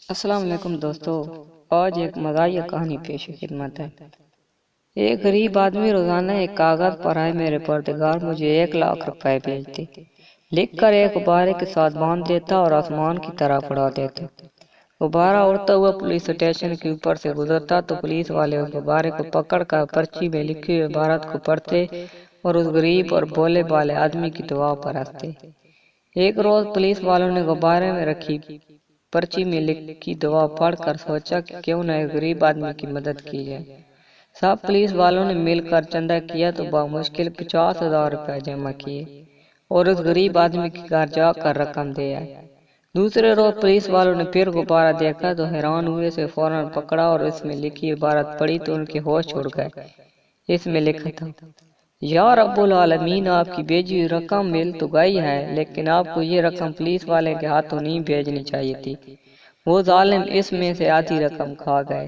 السلام علیکم دوستو، آج ایک مزاحیہ کہانی پیش خدمت ہے۔ ایک غریب آدمی روزانہ ایک کاغذ پر آئے میرے پروردگار مجھے 1,00,000 روپے بھیجتے، لکھ کر ایک غبارے کے ساتھ باندھ دیتا اور آسمان کی طرف اڑا دیتا۔ غبارہ اڑتا ہوا پولیس اسٹیشن کے اوپر سے گزرتا تو پولیس والے اس غبارے کو پکڑ کر پرچی میں لکھی ہوئی عبارت کو پڑھتے اور اس غریب اور بولے بالے آدمی کی دعا پر ہنستے۔ ایک روز پولیس والوں نے غبارے میں رکھی پرچی میں لکھی دعا پڑھ کر سوچا کہ کیوں نہ ایک غریب آدمی کی مدد کی جائے۔ سب پولیس والوں نے مل کر چندہ کیا تو بمشکل 50,000 روپے جمع کیے اور اس غریب آدمی کے گھر جا کر رقم دے آئے۔ دوسرے روز پولیس والوں نے پھر غبارہ دیکھا تو حیران ہوئے سے فوراً پکڑا اور اس میں لکھی عبارت پڑھی تو ان کے ہوش اڑ گئے۔ اس میں لکھا تھا: یا رب العالمین، آپ کی بھیجی ہوئی رقم مل تو گئی ہے، لیکن آپ کو یہ رقم پولیس والے کے ہاتھوں نہیں بھیجنی چاہیے تھی۔ وہ ظالم اس میں سے آدھی رقم کھا گئے۔